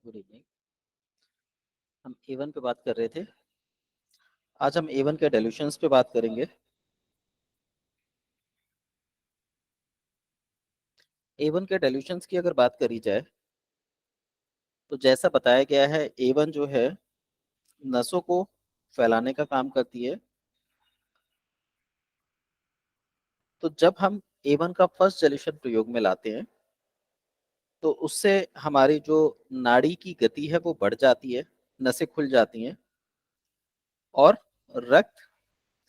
Good evening. हम A1 पे बात कर रहे थे। आज हम A1 के डाइल्यूशंस पे बात करेंगे। A1 के डाइल्यूशंस की अगर बात करी जाए तो जैसा बताया गया है A1 जो है नसों को फैलाने का काम करती है। तो जब हम A1 का फर्स्ट डाइल्यूशन प्रयोग में लाते हैं तो उससे हमारी जो नाड़ी की गति है वो बढ़ जाती है, नसें खुल जाती हैं और रक्त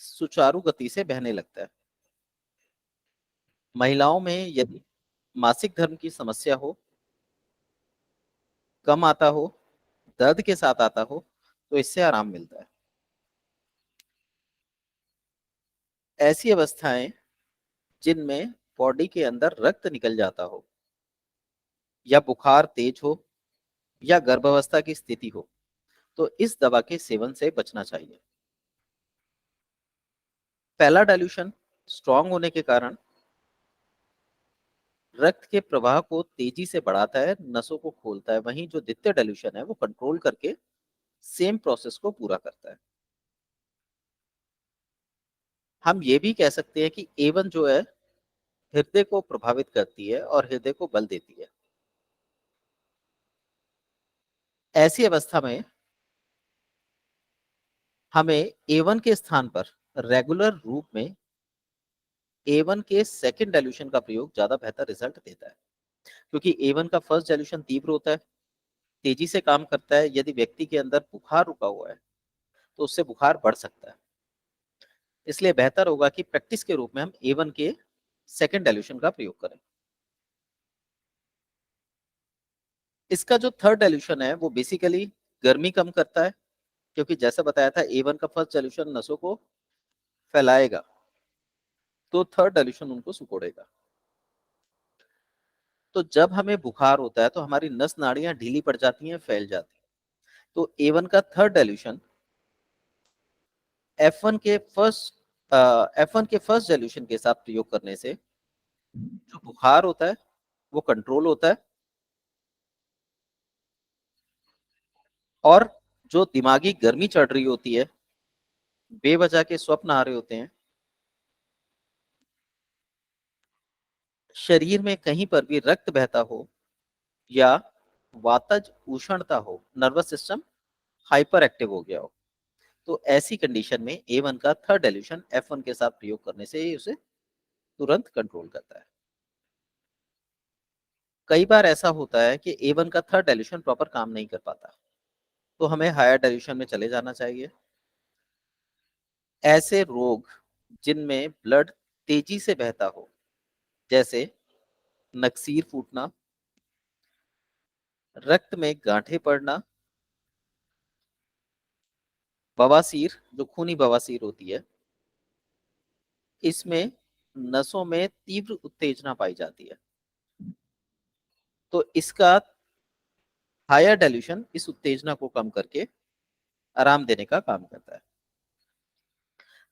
सुचारू गति से बहने लगता है। महिलाओं में यदि मासिक धर्म की समस्या हो, कम आता हो, दर्द के साथ आता हो तो इससे आराम मिलता है। ऐसी अवस्थाएं जिनमें बॉडी के अंदर रक्त निकल जाता हो या बुखार तेज हो या गर्भावस्था की स्थिति हो तो इस दवा के सेवन से बचना चाहिए। पहला डाइल्यूशन स्ट्रांग होने के कारण रक्त के प्रवाह को तेजी से बढ़ाता है, नसों को खोलता है। वहीं जो द्वितीय डाइल्यूशन है वो कंट्रोल करके सेम प्रोसेस को पूरा करता है। हम ये भी कह सकते हैं कि A1 जो है हृदय को प्रभावित करती है और हृदय को बल देती है। ऐसी अवस्था में हमें A1 के स्थान पर रेगुलर रूप में A1 के सेकेंड डाइल्यूशन का प्रयोग ज्यादा बेहतर रिजल्ट देता है, क्योंकि A1 का फर्स्ट डाइल्यूशन तीव्र होता है, तेजी से काम करता है। यदि व्यक्ति के अंदर बुखार रुका हुआ है तो उससे बुखार बढ़ सकता है। इसलिए बेहतर होगा कि प्रैक्टिस के रूप में हम A1 के सेकेंड डाइल्यूशन का प्रयोग करें। इसका जो थर्ड डाइल्यूशन है वो बेसिकली गर्मी कम करता है, क्योंकि जैसा बताया था A1 का फर्स्ट डाइल्यूशन नसों को फैलाएगा तो थर्ड डाइल्यूशन उनको सिकोड़ेगा। तो जब हमें बुखार होता है तो हमारी नस नाड़ियां ढीली पड़ जाती हैं, फैल जाती हैं। तो A1 का थर्ड डाइल्यूशन F1 के फर्स्ट डाइल्यूशन के साथ प्रयोग करने से जो बुखार होता है वो कंट्रोल होता है और जो दिमागी गर्मी चढ़ रही होती है, बेवजह के स्वप्न आ रहे होते हैं, शरीर में कहीं पर भी रक्त बहता हो या वातज उष्णता हो, नर्वस सिस्टम हाइपर एक्टिव हो गया हो, तो ऐसी कंडीशन में A1 का थर्ड डाइल्यूशन F1 के साथ प्रयोग करने से ही उसे तुरंत कंट्रोल करता है। कई बार ऐसा होता है कि A1 का थर्ड डाइल्यूशन प्रॉपर काम नहीं कर पाता, तो हमें हायर डाइल्यूशन में चले जाना चाहिए। ऐसे रोग जिनमें ब्लड तेजी से बहता हो, जैसे नक्सीर फूटना, रक्त में गांठें पड़ना, बवासीर जो खूनी बवासीर होती है, इसमें नसों में तीव्र उत्तेजना पाई जाती है। तो इसका हायर डाइल्यूशन इस उत्तेजना को कम करके आराम देने का काम करता है।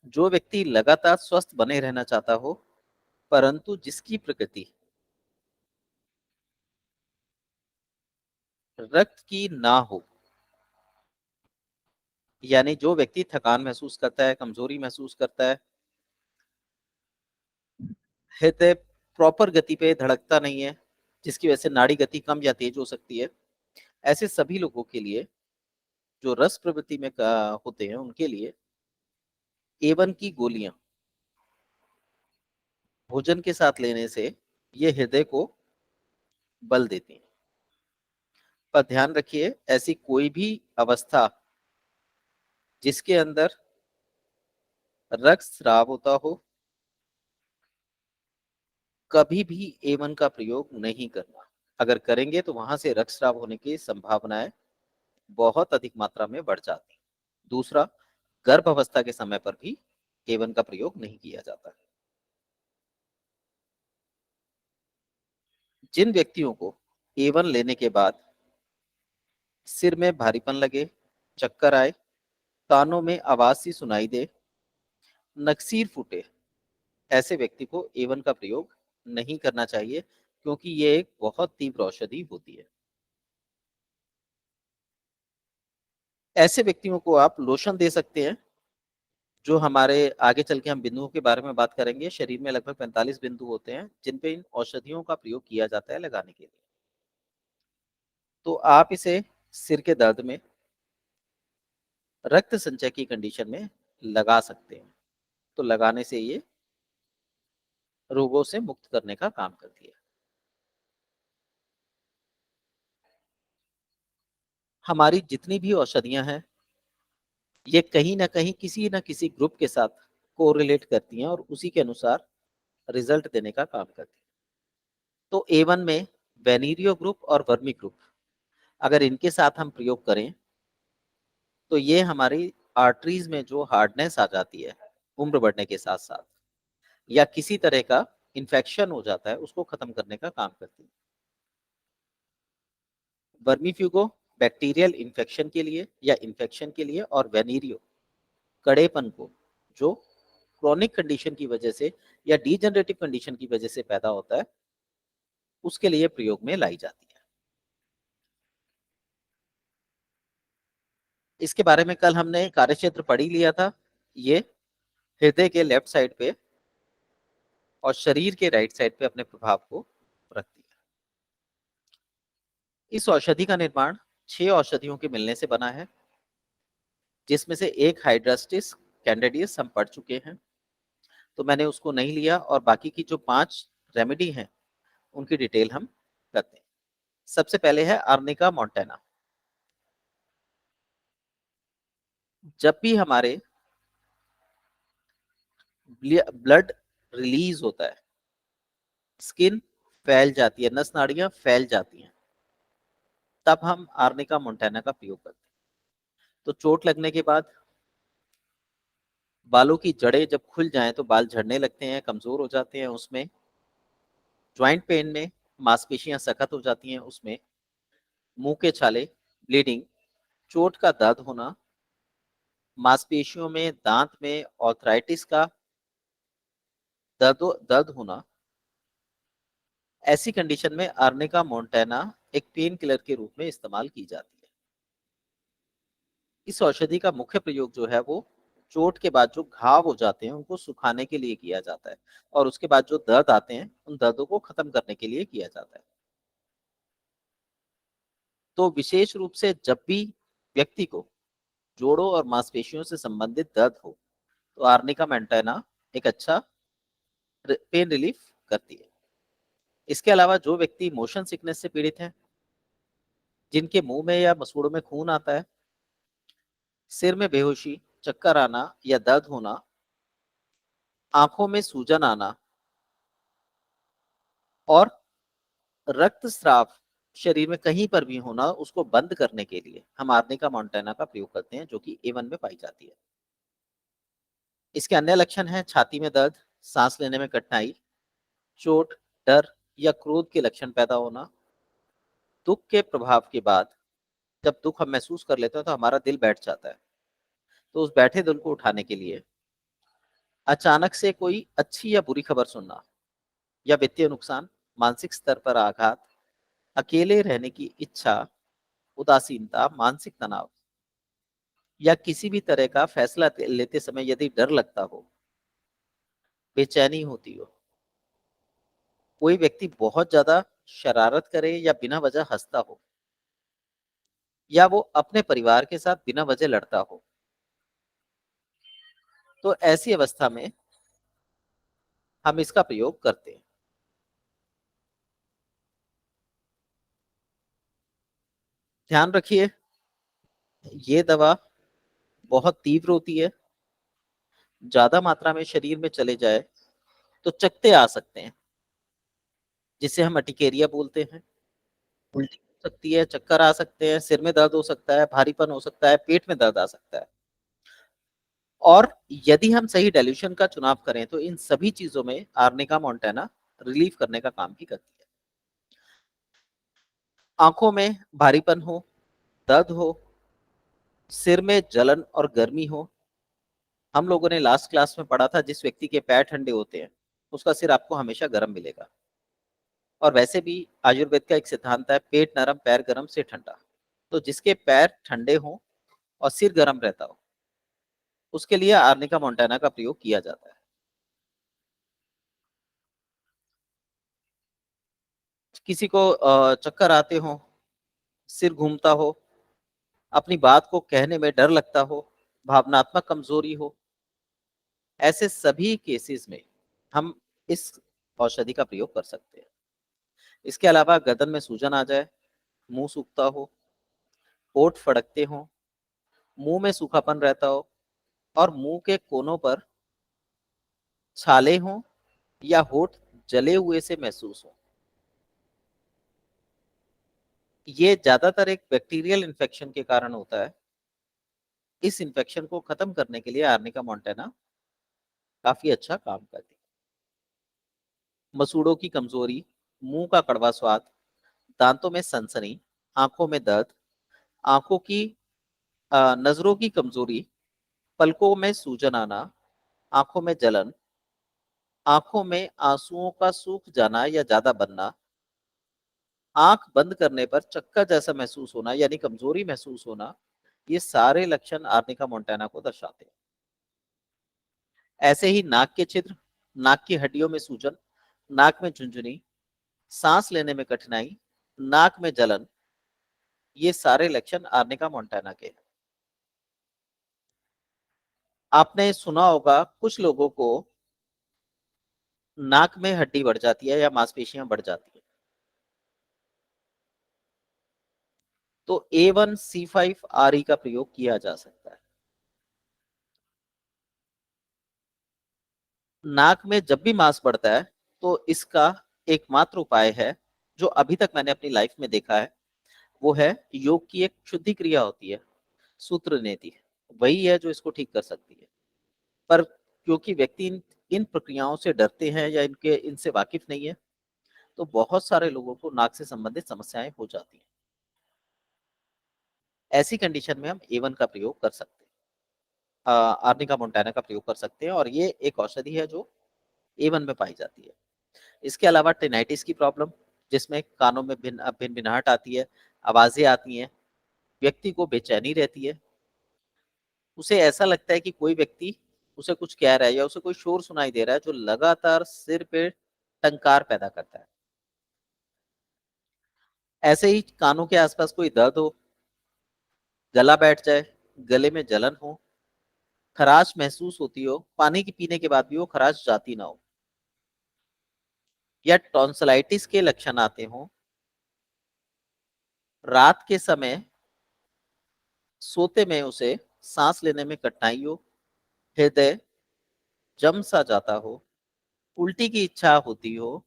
जो व्यक्ति लगातार स्वस्थ बने रहना चाहता हो परंतु जिसकी प्रकृति रक्त की ना हो, यानी जो व्यक्ति थकान महसूस करता है, कमजोरी महसूस करता है, हृदय प्रॉपर गति पे धड़कता नहीं है, जिसकी वजह से नाड़ी गति कम या तेज हो सकती है, ऐसे सभी लोगों के लिए जो रस प्रवृत्ति में होते हैं उनके लिए A1 की गोलियां भोजन के साथ लेने से ये हृदय को बल देती हैं। पर ध्यान रखिए, ऐसी कोई भी अवस्था जिसके अंदर रक्त स्राव होता हो, कभी भी A1 का प्रयोग नहीं करना। अगर करेंगे तो वहां से रक्तस्राव होने की संभावनाएं बहुत अधिक मात्रा में बढ़ जाती हैं। दूसरा, गर्भ अवस्था के समय पर भी A1 का प्रयोग नहीं किया जाता। जिन व्यक्तियों को A1 लेने के बाद सिर में भारीपन लगे, चक्कर आए, कानों में आवाज सी सुनाई दे, नक्सीर फूटे, ऐसे व्यक्ति को A1 का प्रयोग नहीं करना चाहिए, क्योंकि ये एक बहुत तीव्र औषधि होती है। ऐसे व्यक्तियों को आप लोशन दे सकते हैं, जो हमारे आगे चल के हम बिंदुओं के बारे में बात करेंगे। शरीर में लगभग 45 बिंदु होते हैं जिन पे इन औषधियों का प्रयोग किया जाता है लगाने के लिए। तो आप इसे सिर के दर्द में, रक्त संचय की कंडीशन में लगा सकते हैं। तो लगाने से ये रोगों से मुक्त करने का काम करती है। हमारी जितनी भी औषधियां हैं, ये कहीं ना कहीं किसी न किसी ग्रुप के साथ कोरिलेट करती हैं और उसी के अनुसार रिजल्ट देने का काम करती हैं। तो A1 में वेनीरियो ग्रुप और वर्मी ग्रुप, अगर इनके साथ हम प्रयोग करें तो ये हमारी आर्टरीज में जो हार्डनेस आ जाती है उम्र बढ़ने के साथ साथ, या किसी तरह का इन्फेक्शन हो जाता है, उसको खत्म करने का काम करती है। वर्मीफ्यूगो बैक्टीरियल इन्फेक्शन के लिए या इन्फेक्शन के लिए, और वेनीरियो कड़ेपन को, जो क्रोनिक कंडीशन की वजह से या डीजनरेटिव कंडीशन की वजह से पैदा होता है, उसके लिए प्रयोग में लाई जाती है। इसके बारे में कल हमने कार्यक्षेत्र पढ़ ही लिया था। ये हृदय के लेफ्ट साइड पे और शरीर के राइट साइड पे अपने प्रभाव को रखती है। इस औषधि का निर्माण 6 औषधियों के मिलने से बना है, जिसमें से एक हाइड्रास्टिस कैंडिडियस हम पढ़ चुके हैं, तो मैंने उसको नहीं लिया, और बाकी की जो 5 रेमेडी हैं उनकी डिटेल हम करते हैं। सबसे पहले है आर्निका मोंटेना। जब भी हमारे ब्लड रिलीज होता है, स्किन फैल जाती है, नस नाड़ियां फैल जाती हैं, तब हम आर्निका मोंटेना का प्रयोग करते हैं। तो चोट लगने के बाद बालों की जड़ें जब खुल जाएं तो बाल झड़ने लगते हैं, कमजोर हो जाते हैं, उसमें ज्वाइंट पेन में मांसपेशियां सख्त हो जाती हैं, उसमें मुंह के छाले, ब्लीडिंग, चोट का दर्द होना, मांसपेशियों में, दांत में ऑर्थराइटिस का दर्द होना, ऐसी कंडीशन में आर्निका मोंटेना एक पेन किलर के रूप में इस्तेमाल की जाती है। इस औषधि का मुख्य प्रयोग जो है वो चोट के बाद जो घाव हो जाते हैं उनको सुखाने के लिए किया जाता है, और उसके बाद जो दर्द आते हैं उन दर्दों को खत्म करने के लिए किया जाता है। तो विशेष रूप से जब भी व्यक्ति को जोड़ों और मांसपेशियों से संबंधित दर्द हो, तो आर्निका मोंटेना एक अच्छा पेन रिलीफ करती है। इसके अलावा जो व्यक्ति मोशन सिकनेस से पीड़ित हैं, जिनके मुंह में या मसूड़ों में खून आता है, सिर में बेहोशी, चक्कर आना या दर्द होना, आंखों में सूजन आना, और रक्तस्राव शरीर में कहीं पर भी होना, उसको बंद करने के लिए हम आर्निका मोंटेना का प्रयोग करते हैं, जो कि A1 में पाई जाती है। इसके अन्य लक्षण हैं छाती में दर्द, सांस लेने में कठिनाई, चोट, डर या क्रोध के लक्षण पैदा होना, दुख के प्रभाव के बाद जब दुख हम महसूस कर लेते हैं तो हमारा दिल बैठ जाता है, तो उस बैठे दिल को उठाने के लिए अचानक से कोई अच्छी या बुरी खबर सुनना, या वित्तीय नुकसान, मानसिक स्तर पर आघात, अकेले रहने की इच्छा, उदासीनता, मानसिक तनाव, या किसी भी तरह का फैसला लेते समय यदि डर लगता हो, बेचैनी होती हो, कोई व्यक्ति बहुत ज्यादा शरारत करे या बिना वजह हंसता हो, या वो अपने परिवार के साथ बिना वजह लड़ता हो, तो ऐसी अवस्था में हम इसका प्रयोग करते हैं। ध्यान रखिए, ये दवा बहुत तीव्र होती है, ज्यादा मात्रा में शरीर में चले जाए तो चकत्ते आ सकते हैं, जिसे हम अटिकेरिया बोलते हैं। उल्टी हो सकती है, चक्कर आ सकते हैं, सिर में दर्द हो सकता है, भारीपन हो सकता है, पेट में दर्द आ सकता है। और यदि हम सही डाइल्यूशन का चुनाव करें तो इन सभी चीजों में आर्निका मोंटेना रिलीफ करने का काम भी करती है। आंखों में भारीपन हो, दर्द हो, सिर में जलन और गर्मी हो, हम लोगों ने लास्ट क्लास में पढ़ा था जिस व्यक्ति के पैर ठंडे होते हैं उसका सिर आपको हमेशा गर्म मिलेगा। और वैसे भी आयुर्वेद का एक सिद्धांत है, पेट नरम पैर गर्म से ठंडा। तो जिसके पैर ठंडे हों और सिर गर्म रहता हो, उसके लिए आर्निका मोंटाना का प्रयोग किया जाता है। किसी को चक्कर आते हो, सिर घूमता हो, अपनी बात को कहने में डर लगता हो, भावनात्मक कमजोरी हो, ऐसे सभी केसेस में हम इस औषधि का प्रयोग कर सकते हैं। इसके अलावा गर्दन में सूजन आ जाए, मुंह सूखता हो, होंठ फड़कते हो, मुंह में सूखापन रहता हो और मुंह के कोनों पर छाले हों या होंठ जले हुए से महसूस हो, ये ज्यादातर एक बैक्टीरियल इन्फेक्शन के कारण होता है। इस इन्फेक्शन को खत्म करने के लिए आर्निका मोंटाना काफी अच्छा काम करती है। मसूड़ों की कमजोरी, मुंह का कड़वा स्वाद, दांतों में सनसनी, आंखों में दर्द, आंखों की नजरों की कमजोरी, पलकों में सूजन आना, आंखों में जलन, आंखों में आंसुओं का सूख जाना या ज्यादा बनना, आंख बंद करने पर चक्कर जैसा महसूस होना यानी कमजोरी महसूस होना, ये सारे लक्षण आर्निका मोंटाना को दर्शाते हैं। ऐसे ही नाक के छिद्र, नाक की हड्डियों में सूजन, नाक में झुंझुनी, सांस लेने में कठिनाई, नाक में जलन, ये सारे लक्षण आर्निका मोंटाना के हैं। आपने सुना होगा कुछ लोगों को नाक में हड्डी बढ़ जाती है या मांसपेशियां बढ़ जाती है, तो A1C5RE का प्रयोग किया जा सकता है। नाक में जब भी मांस बढ़ता है तो इसका एकमात्र उपाय है, जो अभी तक मैंने अपनी लाइफ में देखा है, वो है योग की एक शुद्धि क्रिया होती है, सूत्र नेति, वही है जो इसको ठीक कर सकती है। पर क्योंकि व्यक्ति इन प्रक्रियाओं से डरते हैं या इनसे वाकिफ नहीं है, तो बहुत सारे लोगों को नाक से संबंधित समस्याएं हो जाती हैं। ऐसी कंडीशन में हम A1 का प्रयोग कर सकते हैं, आर्निका मोंटाना का प्रयोग कर सकते हैं, और ये एक औषधि है जो A1 में पाई जाती है। इसके अलावा टेनाइटिस की प्रॉब्लम, जिसमें कानों में भिनभिनाहट आती है, आवाजें आती हैं, व्यक्ति को बेचैनी रहती है, उसे ऐसा लगता है कि कोई व्यक्ति उसे कुछ कह रहा है या उसे कोई शोर सुनाई दे रहा है जो लगातार सिर पे टंकार पैदा करता है। ऐसे ही कानों के आसपास कोई दर्द हो, गला बैठ जाए, गले में जलन हो, खराश महसूस होती हो, पानी की पीने के बाद भी वो खराश जाती ना हो, या टॉन्सिलाइटिस के लक्षण आते हो, रात के समय सोते में उसे सांस लेने में कठिनाई हो, हृदय जम सा जाता हो, उल्टी की इच्छा होती हो,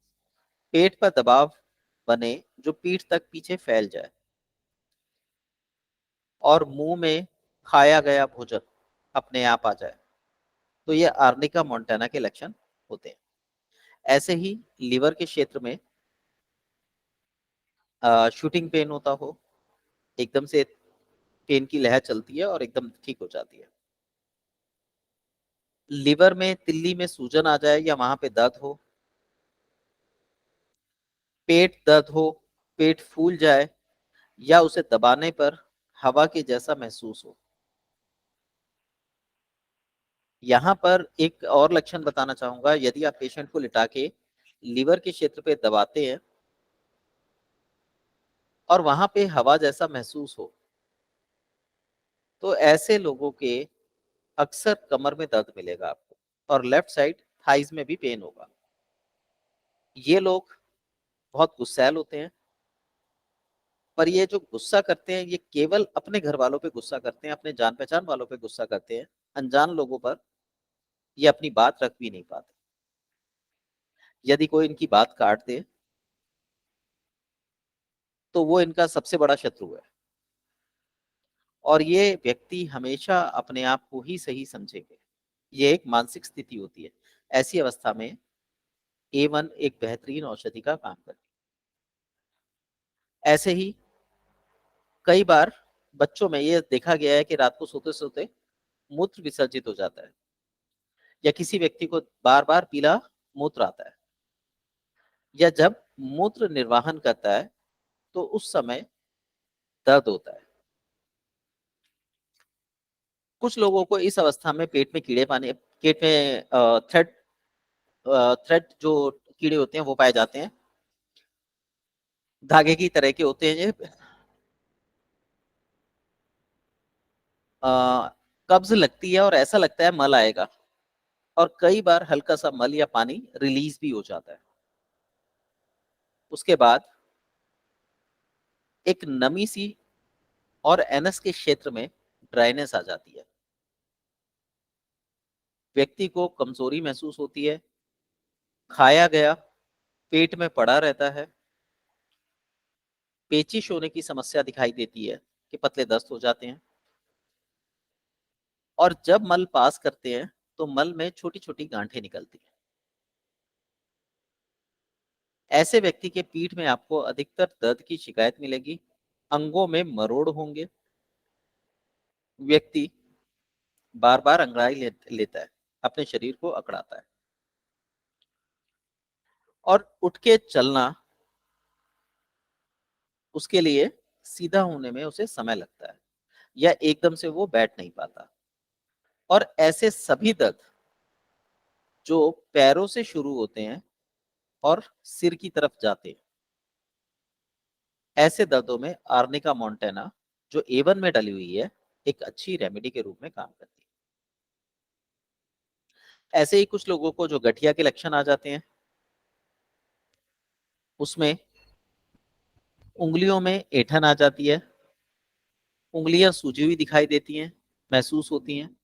पेट पर दबाव बने जो पीठ तक पीछे फैल जाए, और मुंह में खाया गया भोजन अपने आप आ जाए, तो ये आर्निका मोंटाना के लक्षण होते हैं। ऐसे ही लीवर के क्षेत्र में शूटिंग पेन होता हो, एकदम से पेन की लहर चलती है और एकदम ठीक हो जाती है। लिवर में तिल्ली में सूजन आ जाए या वहां पे दर्द हो, पेट दर्द हो, पेट फूल जाए या उसे दबाने पर हवा के जैसा महसूस हो। यहाँ पर एक और लक्षण बताना चाहूंगा, यदि आप पेशेंट को लिटा के लीवर के क्षेत्र पे दबाते हैं और वहां पे हवा जैसा महसूस हो, तो ऐसे लोगों के अक्सर कमर में दर्द मिलेगा आपको, और लेफ्ट साइड थाइज में भी पेन होगा। ये लोग बहुत गुस्सैल होते हैं, पर ये जो गुस्सा करते हैं ये केवल अपने घर वालों पे गुस्सा करते हैं, अपने जान पहचान वालों पे गुस्सा करते हैं, अनजान लोगों पर ये अपनी बात रख भी नहीं पाते। यदि कोई इनकी बात काट दे तो वो इनका सबसे बड़ा शत्रु है, और ये व्यक्ति हमेशा अपने आप को ही सही समझेंगे। ये एक मानसिक स्थिति होती है। ऐसी अवस्था में A1 एक बेहतरीन औषधि का काम करती है। ऐसे ही कई बार बच्चों में ये देखा गया है कि रात को सोते सोते मूत्र विसर्जित हो जाता है, या किसी व्यक्ति को बार बार पीला मूत्र आता है, या जब मूत्र निर्वाहन करता है तो उस समय दर्द होता है। कुछ लोगों को इस अवस्था में पेट में कीड़े पाने पेट में थ्रेड थ्रेड जो कीड़े होते हैं वो पाए जाते हैं, धागे की तरह के होते हैं ये। कब्ज लगती है और ऐसा लगता है मल आएगा, और कई बार हल्का सा मल या पानी रिलीज भी हो जाता है। उसके बाद एक नमी सी और एनस के क्षेत्र में ड्राइनेस आ जाती है। व्यक्ति को कमजोरी महसूस होती है, खाया गया पेट में पड़ा रहता है, पेचिश होने की समस्या दिखाई देती है कि पतले दस्त हो जाते हैं, और जब मल पास करते हैं तो मल में छोटी छोटी गांठें निकलती हैं। ऐसे व्यक्ति के पीठ में आपको अधिकतर दर्द की शिकायत मिलेगी, अंगों में मरोड़ होंगे, व्यक्ति बार बार अंगड़ाई लेता है, अपने शरीर को अकड़ाता है, और उठ के चलना उसके लिए सीधा होने में उसे समय लगता है, या एकदम से वो बैठ नहीं पाता। और ऐसे सभी दर्द जो पैरों से शुरू होते हैं और सिर की तरफ जाते हैं, ऐसे दर्दों में आर्निका मोंटेना जो एवन में डली हुई है, एक अच्छी रेमेडी के रूप में काम करती है। ऐसे ही कुछ लोगों को जो गठिया के लक्षण आ जाते हैं, उसमें उंगलियों में ऐंठन आ जाती है, उंगलियां सूजी हुई दिखाई देती हैं, महसूस होती हैं,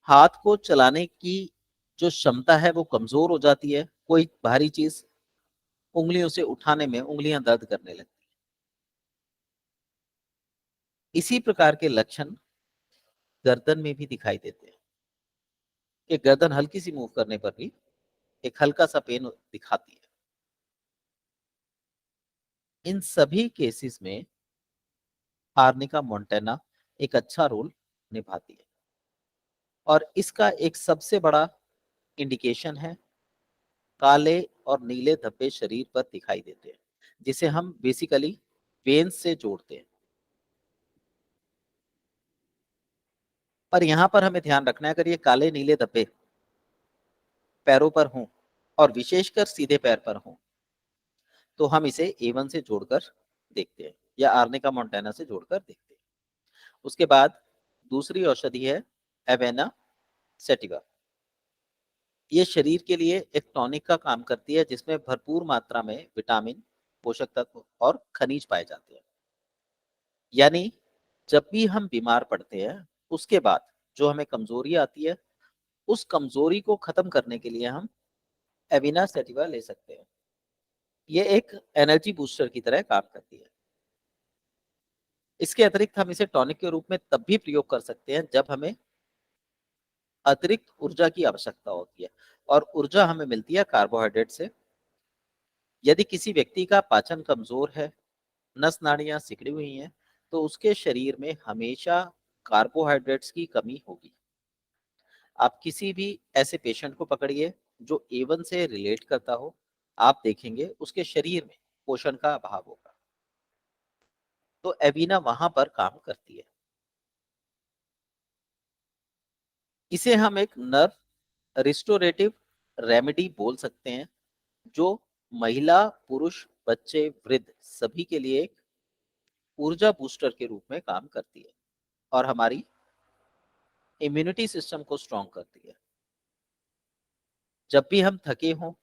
हाथ को चलाने की जो क्षमता है वो कमजोर हो जाती है, कोई भारी चीज उंगलियों से उठाने में उंगलियां दर्द करने लगती हैं। इसी प्रकार के लक्षण गर्दन में भी दिखाई देते हैं, कि गर्दन हल्की सी मूव करने पर भी एक हल्का सा पेन दिखाती है। इन सभी केसेस में आर्निका मोंटेना एक अच्छा रोल निभाती है, और इसका एक सबसे बड़ा इंडिकेशन है काले और नीले धब्बे शरीर पर दिखाई देते हैं, जिसे हम बेसिकली वेन्स से जोड़ते हैं। पर यहाँ पर हमें ध्यान रखना है, अगर ये काले नीले धब्बे पैरों पर हों और विशेषकर सीधे पैर पर हों, तो हम इसे A1 से जोड़कर देखते हैं, या आर्निका मोंटेना से जोड़कर देखते हैं। उसके बाद दूसरी औषधि है एवेना सेटिवा। ये शरीर के लिए एक टॉनिक का काम करती है, जिसमें भरपूर मात्रा में विटामिन, पोषक तत्व और खनिज पाए जाते हैं। यानी जब भी हम बीमार पड़ते हैं, उसके बाद जो हमें कमजोरी आती है, उस कमजोरी को खत्म करने के लिए हम एविना सेटिवा ले सकते हैं। ये एक एनर्जी बूस्टर की तरह काम करती है। इसके अतिरिक्त हम इसे टॉनिक के रूप में तब भी प्रयोग कर सकते हैं जब हमें अतिरिक्त ऊर्जा की आवश्यकता होती है, और ऊर्जा हमें मिलती है कार्बोहाइड्रेट से। यदि किसी व्यक्ति का पाचन कमजोर है, नस नाड़ियां सिकुड़ी हुई हैं, तो उसके शरीर में हमेशा कार्बोहाइड्रेट्स की कमी होगी। आप किसी भी ऐसे पेशेंट को पकड़िए जो A1 से रिलेट करता हो, आप देखेंगे उसके शरीर में पोषण का अभाव होगा। तो एविना वहां पर काम करती है। इसे हम एक नर्व रिस्टोरेटिव रेमेडी बोल सकते हैं, जो महिला, पुरुष, बच्चे, वृद्ध सभी के लिए एक ऊर्जा बूस्टर के रूप में काम करती है, और हमारी इम्यूनिटी सिस्टम को स्ट्रांग करती है। जब भी हम थके हों,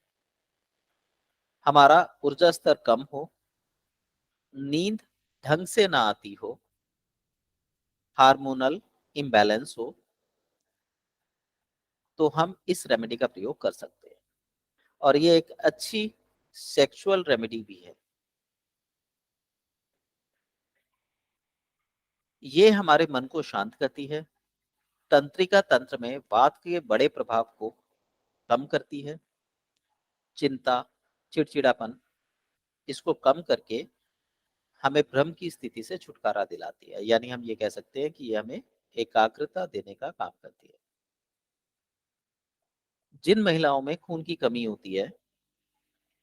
हमारा ऊर्जा स्तर कम हो, नींद ढंग से ना आती हो, हार्मोनल इम्बैलेंस हो, तो हम इस रेमेडी का प्रयोग कर सकते हैं। और ये एक अच्छी सेक्सुअल रेमेडी भी है। ये हमारे मन को शांत करती है, तंत्रिका तंत्र में वात के बड़े प्रभाव को कम करती है, चिंता, चिड़चिड़ापन, इसको कम करके हमें भ्रम की स्थिति से छुटकारा दिलाती है। यानी हम ये कह सकते हैं कि ये हमें एकाग्रता देने का काम करती है। जिन महिलाओं में खून की कमी होती है,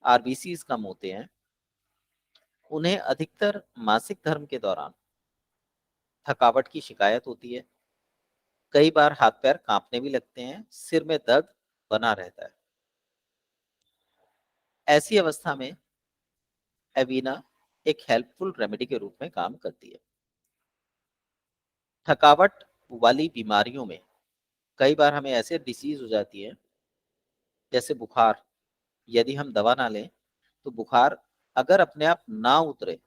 आरबीसीज कम होते हैं, उन्हें अधिकतर मासिक धर्म के दौरान थकावट की शिकायत होती है, कई बार हाथ पैर कांपने भी लगते हैं, सिर में दर्द बना रहता है। ऐसी अवस्था में एवीना एक हेल्पफुल रेमेडी के रूप में काम करती है। थकावट वाली बीमारियों में कई बार हमें ऐसे डिसीज हो जाती है, जैसे बुखार। यदि हम दवा ना लें तो बुखार अगर अपने आप ना उतरे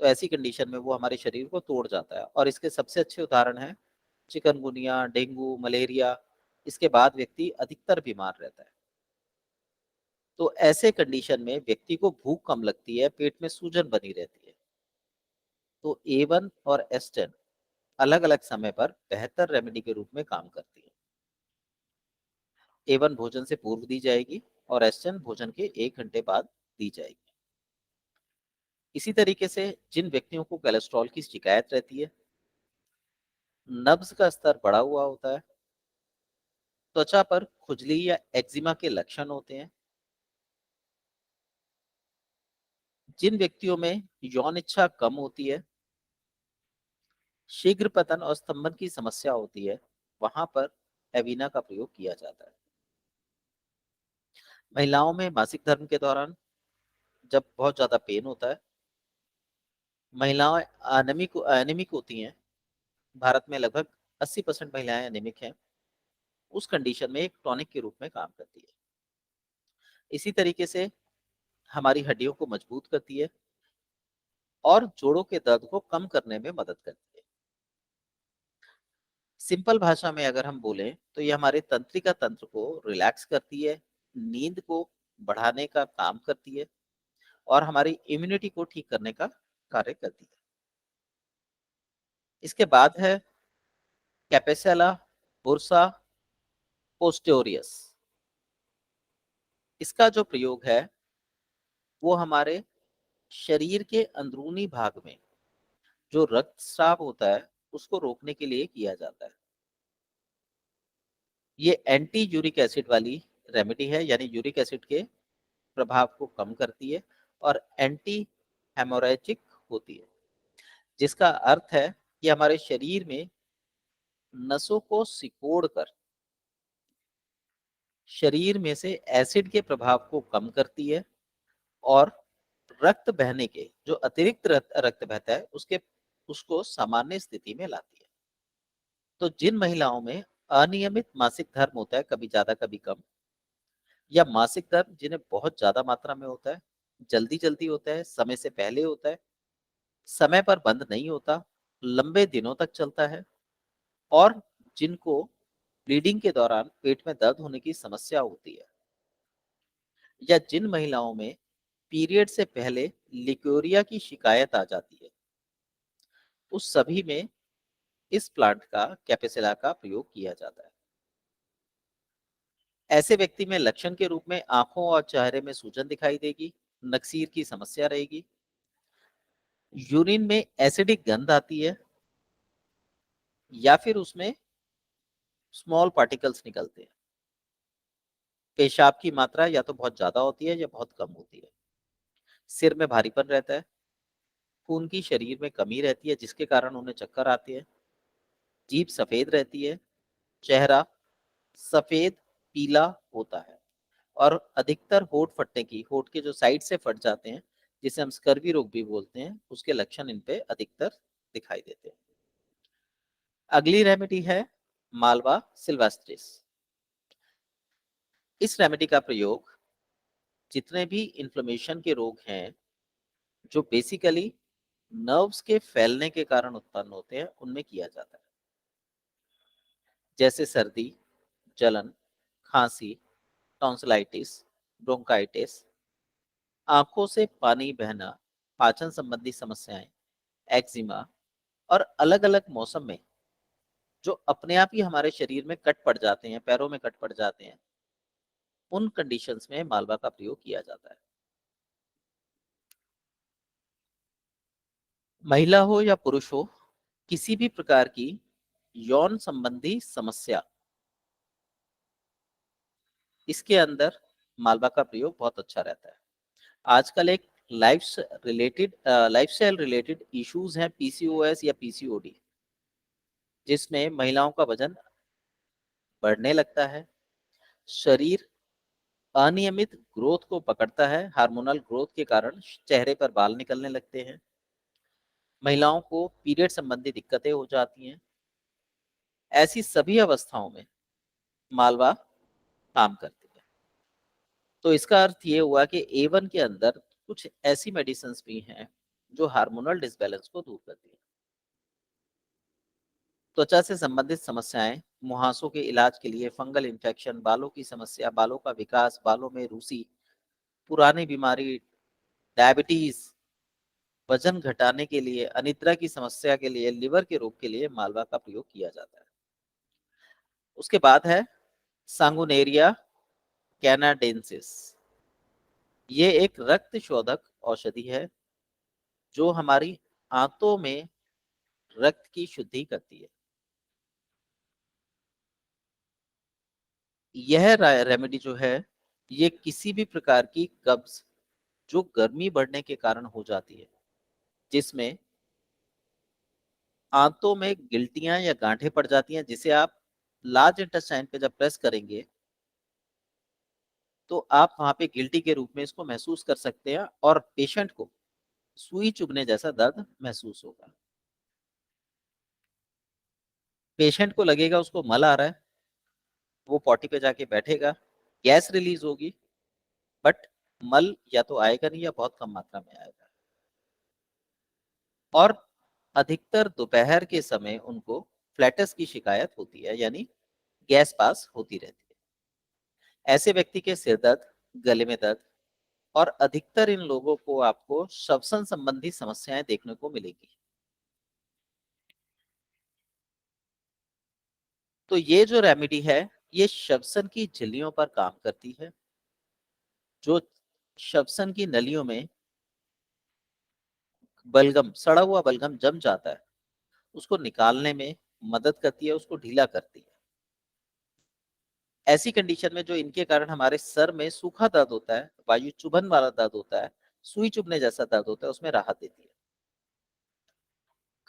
तो ऐसी कंडीशन में वो हमारे शरीर को तोड़ जाता है। और इसके सबसे अच्छे उदाहरण हैं चिकनगुनिया, डेंगू, मलेरिया। इसके बाद व्यक्ति अधिकतर बीमार रहता है। तो ऐसे कंडीशन में व्यक्ति को भूख कम लगती है, पेट में सूजन बनी रहती है। तो A1 और S10 अलग अलग समय पर बेहतर रेमेडी के रूप में काम करती है। A1 भोजन से पूर्व दी जाएगी और S10 भोजन के 1 घंटे बाद दी जाएगी। इसी तरीके से जिन व्यक्तियों को कोलेस्ट्रॉल की शिकायत रहती है, नब्ज का स्तर बढ़ा हुआ होता है, त्वचा पर खुजली या एक्जिमा के लक्षण होते हैं, जिन व्यक्तियों में यौन इच्छा कम होती है, शीघ्र पतन और स्तंभन की समस्या होती है, वहां पर एवीना का प्रयोग किया जाता है। महिलाओं में मासिक धर्म के दौरान जब बहुत ज्यादा पेन होता है, महिलाएं एनेमिक होती हैं। भारत में लगभग 80% महिलाएं एनेमिक हैं। उस कंडीशन में एक टॉनिक के रूप में काम करती है। इसी तरीके से हमारी हड्डियों को मजबूत करती है और जोड़ों के दर्द को कम करने में मदद करती है। सिंपल भाषा में अगर हम बोलें तो ये हमारे तंत्रिका तंत्र को रिलैक्स करती है, नींद को बढ़ाने का काम करती है और हमारी इम्यूनिटी को ठीक करने का कार्य करती है। इसके बाद है कैपेसुला बुर्सा पोस्टोरियस। इसका जो प्रयोग है वो हमारे शरीर के अंदरूनी भाग में जो रक्तस्राव होता है उसको रोकने के लिए किया जाता है। ये एंटी यूरिक एसिड वाली रेमेडी है, यानी यूरिक एसिड के प्रभाव को कम करती है और एंटी हेमोरेजिक होती है, जिसका अर्थ है कि हमारे शरीर में नसों को सिकोड़ कर शरीर में से एसिड के प्रभाव को कम करती है और रक्त बहने के जो अतिरिक्त रक्त बहता है उसको सामान्य स्थिति में लाती है। तो जिन महिलाओं में अनियमित मासिक धर्म होता है, कभी ज्यादा कभी कम, या मासिक धर्म जिन्हें बहुत ज्यादा मात्रा में होता है, जल्दी जल्दी होता है, समय से पहले होता है, समय पर बंद नहीं होता, लंबे दिनों तक चलता है, और जिनको ब्लीडिंग के दौरान पेट में दर्द होने की समस्या होती है, या जिन महिलाओं में पीरियड से पहले लिकोरिया की शिकायत आ जाती है, उस सभी में इस प्लांट का कैपेसुला का प्रयोग किया जाता है। ऐसे व्यक्ति में लक्षण के रूप में आंखों और चेहरे में सूजन दिखाई देगी, नक्सीर की समस्या रहेगी, यूरिन में एसिडिक गंध आती है, या फिर उसमें स्मॉल पार्टिकल्स निकलते हैं। पेशाब की मात्रा या तो बहुत ज्यादा होती है या बहुत कम होती है। सिर में भारीपन रहता है, खून की शरीर में कमी रहती है जिसके कारण उन्हें चक्कर आते हैं, जीभ सफेद रहती है, चेहरा सफेद पीला होता है, और अधिकतर होठ के जो साइड से फट जाते हैं, जिसे हम स्कर्वी रोग भी बोलते हैं, उसके लक्षण इन पे अधिकतर दिखाई देते हैं। अगली रेमेडी है मालवा सिल्वेस्ट्रिस। इस रेमेडी का प्रयोग जितने भी इन्फ्लेमेशन के रोग हैं, जो बेसिकली नर्व्स के फैलने के कारण उत्पन्न होते हैं, उनमें किया जाता है, जैसे सर्दी, जलन, खांसी, टॉन्सिलाइटिस, ब्रोंकाइटिस, आंखों से पानी बहना, पाचन संबंधी समस्याएं, एक्जिमा, और अलग अलग मौसम में जो अपने आप ही हमारे शरीर में कट पड़ जाते हैं, पैरों में कट पड़ जाते हैं, उन कंडीशंस में मालवा का प्रयोग किया जाता है। महिला हो या पुरुष हो, किसी भी प्रकार की यौन संबंधी समस्या, इसके अंदर मालवा का प्रयोग बहुत अच्छा रहता है। आजकल एक लाइफस्टाइल रिलेटेड इश्यूज हैं, पीसीओएस या पीसीओडी। जिसमें महिलाओं का वजन बढ़ने लगता है, शरीर अनियमित ग्रोथ को पकड़ता है, हार्मोनल ग्रोथ के कारण चेहरे पर बाल निकलने लगते हैं, महिलाओं को पीरियड संबंधी दिक्कतें हो जाती हैं। ऐसी सभी अवस्थाओं में मालवा काम करती है। तो इसका अर्थ ये हुआ कि A1 के अंदर कुछ ऐसी मेडिसिन भी हैं जो हार्मोनल डिसबैलेंस को दूर करती है। त्वचा से संबंधित समस्याएं, मुहासों के इलाज के लिए फंगल इन्फेक्शन, बालों की समस्या, बालों का विकास, बालों में रूसी, पुरानी बीमारी, डायबिटीज, वजन घटाने के लिए, अनिद्रा की समस्या के लिए, लिवर के रोग के लिए मालवा का प्रयोग किया जाता है। उसके बाद है सांगुनेरिया कैनाडेंसिस। ये एक रक्त शोधक औषधि है जो हमारी आंतों में रक्त की शुद्धि करती है। यह रेमेडी जो है, ये किसी भी प्रकार की कब्ज जो गर्मी बढ़ने के कारण हो जाती है, जिसमें आंतों में गिल्टियां या गांठें पड़ जाती हैं, जिसे आप लार्ज इंटेस्टाइन पे जब प्रेस करेंगे तो आप वहां पे गिल्टी के रूप में इसको महसूस कर सकते हैं और पेशेंट को सुई चुभने जैसा दर्द महसूस होगा। पेशेंट को लगेगा उसको मल आ रहा है, वो पॉटी पे जाके बैठेगा, गैस रिलीज होगी, बट मल या तो आएगा नहीं या बहुत कम मात्रा में आएगा। और अधिकतर दोपहर के समय उनको फ्लैटस की शिकायत होती है, यानी गैस पास होती रहती है। ऐसे व्यक्ति के सिर दर्द, गले में दर्द और अधिकतर इन लोगों को आपको श्वसन संबंधी समस्याएं देखने को मिलेगी। तो ये जो रेमेडी है, ये श्वसन की झिल्लियों पर काम करती है। जो श्वसन की नलियों में बलगम, सड़ा हुआ बलगम जम जाता है, उसको निकालने में मदद करती है, उसको ढीला करती है। ऐसी कंडीशन में जो इनके कारण हमारे सर में सूखा दर्द होता है, वायु चुभन वाला दर्द होता है, सुई चुभने जैसा दर्द होता है, उसमें राहत देती है।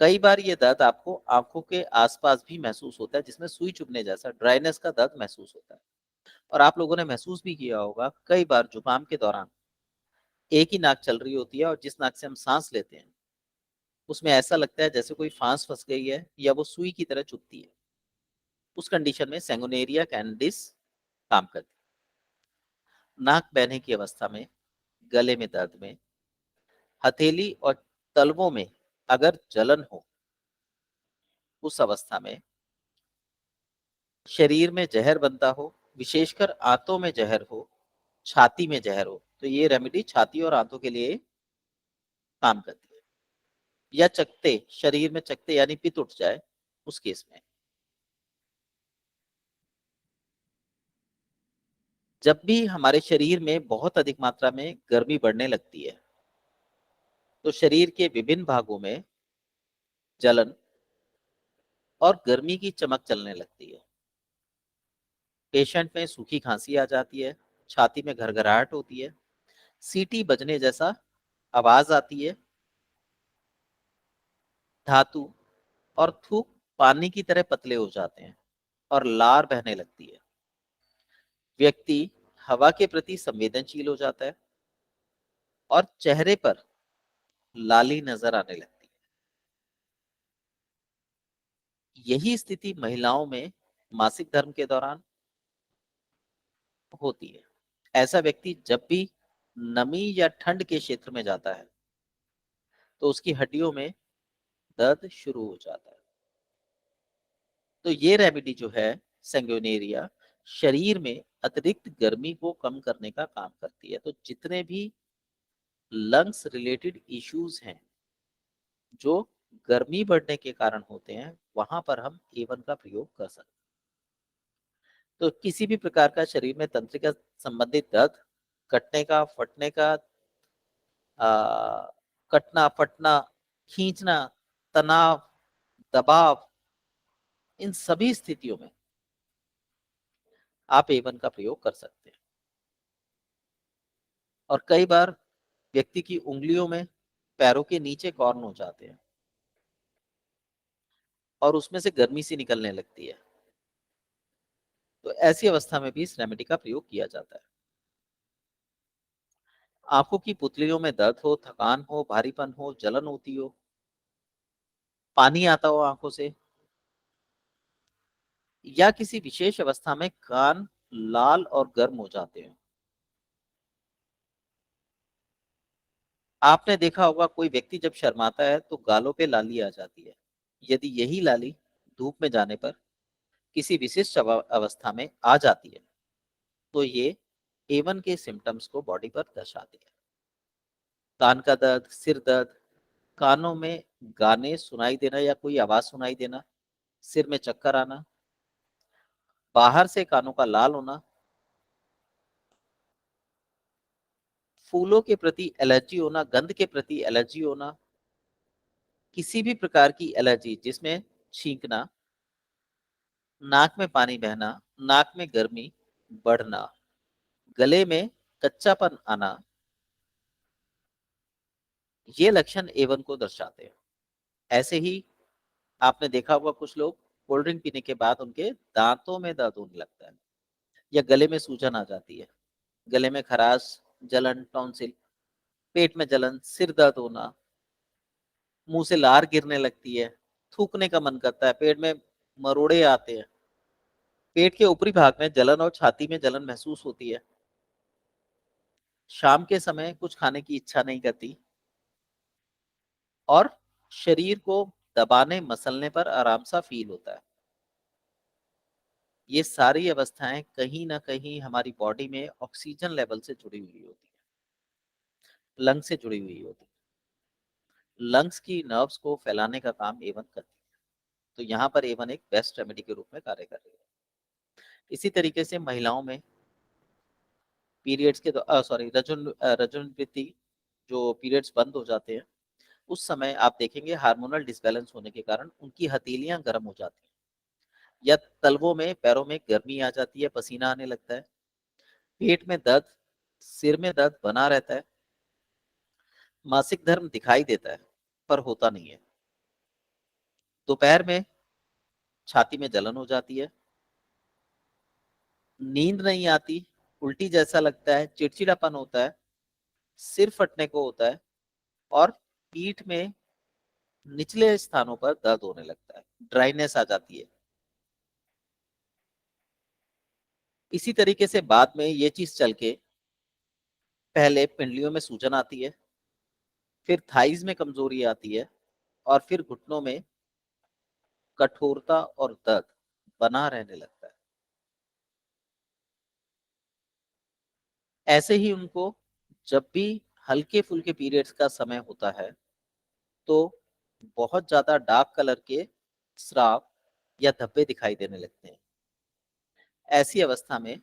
कई बार ये दर्द आपको आंखों के आसपास भी महसूस होता है, जिसमें सुई चुभने जैसा ड्राइनेस का दर्द महसूस होता है। और आप लोगों ने महसूस भी किया होगा, कई बार जुकाम के दौरान एक ही नाक चल रही होती है और जिस नाक से हम सांस लेते हैं उसमें ऐसा लगता है जैसे कोई फांस फंस गई है या वो सुई की तरह चुभती है। उस कंडीशन में सेंगोनेरिया कैंडिस काम करती है। नाक बहने की अवस्था में, गले में दर्द में, हथेली और तलवों में अगर जलन हो, उस अवस्था में शरीर में जहर बनता हो, विशेषकर आंतों में जहर हो, छाती में जहर हो, तो ये रेमेडी छाती और आंतों के लिए काम करती है। या चकते, शरीर में चकते यानी पित्त उठ जाए, उस केस में जब भी हमारे शरीर में बहुत अधिक मात्रा में गर्मी बढ़ने लगती है तो शरीर के विभिन्न भागों में जलन और गर्मी की चमक चलने लगती है। पेशेंट में सूखी खांसी आ जाती है, छाती में घरघराहट होती है, सीटी बजने जैसा आवाज आती है, धातु और थूक पानी की तरह पतले हो जाते हैं और लार बहने लगती है। व्यक्ति हवा के प्रति संवेदनशील हो जाता है और चेहरे पर लाली नजर आने लगती है। यही स्थिति महिलाओं में मासिक धर्म के दौरान होती है। ऐसा व्यक्ति जब भी नमी या ठंड के क्षेत्र में जाता है तो उसकी हड्डियों में दर्द शुरू हो जाता है। तो ये रेमेडी जो है, सेंगोनेरिया, शरीर में अतिरिक्त गर्मी को कम करने का काम करती है। तो जितने भी लंग्स रिलेटेड इश्यूज हैं जो गर्मी बढ़ने के कारण होते हैं, वहां पर हम A1 का प्रयोग कर सकते हैं। तो किसी भी प्रकार का शरीर में तंत्रिका संबंधित दर्द, कटने का, फटने का, कटना, फटना, खींचना, तनाव, दबाव, इन सभी स्थितियों में आप A1 का प्रयोग कर सकते हैं। और कई बार व्यक्ति की उंगलियों में, पैरों के नीचे कॉर्न हो जाते हैं, और उसमें से गर्मी सी निकलने लगती है। तो ऐसी अवस्था में भी इस रेमेडी का प्रयोग किया जाता है। आंखों की पुतलियों में दर्द हो, थकान हो, भारीपन हो, जलन होती हो, पानी आता हो आंखों से, या किसी विशेष अवस्था में कान लाल और गर्म हो जाते हो। आपने देखा होगा कोई व्यक्ति जब शर्माता है तो गालों पे लाली आ जाती है। यदि यही लाली धूप में जाने पर किसी विशिष्ट अवस्था में आ जाती है तो ये एवन के सिम्टम्स को बॉडी पर दर्शाती है। कान का दर्द, सिर दर्द, कानों में गाने सुनाई देना या कोई आवाज सुनाई देना, सिर में चक्कर आना, बाहर से कानों का लाल होना, फूलों के प्रति एलर्जी होना, गंध के प्रति एलर्जी होना, किसी भी प्रकार की एलर्जी जिसमें छींकना, नाक में पानी बहना, नाक में गर्मी बढ़ना, गले में कच्चापन आना, ये लक्षण एवन को दर्शाते हैं। ऐसे ही आपने देखा होगा कुछ लोग कोल्ड ड्रिंक पीने के बाद उनके दांतों में दर्द होने लगता है या गले में सूजन आ जाती है, गले में खराश, जलन, टॉन्सिल, पेट में जलन, सिर दर्द होना, मुंह से लार गिरने लगती है, थूकने का मन करता है, पेट में मरोड़े आते हैं, पेट के ऊपरी भाग में जलन और छाती में जलन महसूस होती है, शाम के समय कुछ खाने की इच्छा नहीं करती और शरीर को दबाने मसलने पर आराम सा फील होता है। ये सारी अवस्थाएं कहीं ना कहीं हमारी बॉडी में ऑक्सीजन लेवल से जुड़ी हुई होती है, लंग से जुड़ी हुई होती है। लंग्स की नर्व्स को फैलाने का काम एवन करती है। तो यहाँ पर एवन एक बेस्ट रेमेडी के रूप में कार्य कर रही है। इसी तरीके से महिलाओं में पीरियड्स के सॉरी रजोनिवृत्ति, जो पीरियड्स बंद हो जाते हैं उस समय आप देखेंगे हार्मोनल डिसबैलेंस होने के कारण उनकी हथेलियां गर्म हो जाती हैं या तलवों में, पैरों में गर्मी आ जाती है, पसीना आने लगता है, पेट में दर्द, सिर में दर्द बना रहता है, मासिक धर्म दिखाई देता है पर होता नहीं है, दोपहर में छाती में जलन हो जाती है, नींद नहीं आती, उल्टी जैसा लगता है, चिड़चिड़ापन होता है, सिर फटने को होता है और पीठ में निचले स्थानों पर दर्द होने लगता है, ड्राइनेस आ जाती है। इसी तरीके से बाद में ये चीज चल के पहले पिंडलियों में सूजन आती है, फिर थाइज में कमजोरी आती है और फिर घुटनों में कठोरता और दर्द बना रहने लगता है। ऐसे ही उनको जब भी हल्के फुल्के पीरियड्स का समय होता है तो बहुत ज्यादा डार्क कलर के स्राव या धब्बे दिखाई देने लगते हैं। ऐसी अवस्था में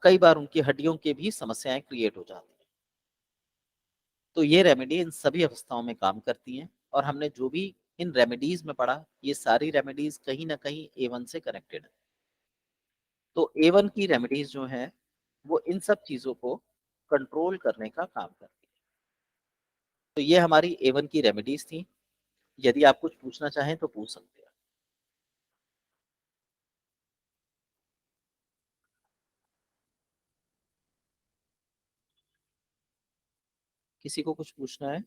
कई बार उनकी हड्डियों की भी समस्याएं क्रिएट हो जाती हैं। तो ये रेमेडी इन सभी अवस्थाओं में काम करती हैं और हमने जो भी इन रेमेडीज में पढ़ा ये सारी रेमेडीज कहीं ना कहीं एवन से कनेक्टेड है। तो एवन की रेमेडीज जो है वो इन सब चीजों को कंट्रोल करने का काम करती है। तो ये हमारी एवन की रेमेडीज थी। यदि आप कुछ पूछना चाहें तो पूछ सकते हैं। किसी को कुछ पूछना है?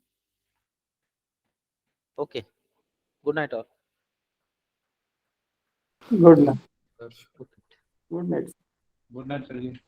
Okay, good night all. Good night. Sir good night. Good night sir जी।